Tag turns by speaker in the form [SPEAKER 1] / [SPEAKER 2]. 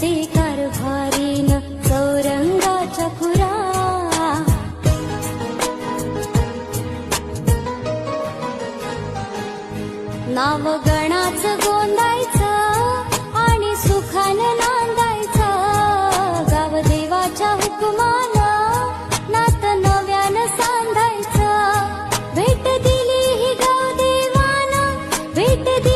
[SPEAKER 1] ते कारभारीन चौरंगाच्या खुरा. नाव गणाचं गोंदायचं आणि सुखानं नांदायचं. गाव देवाच्या हुकुमानं नातं नव्यानं सांधायचं. भेट दिली ही गाव देवानं, भेट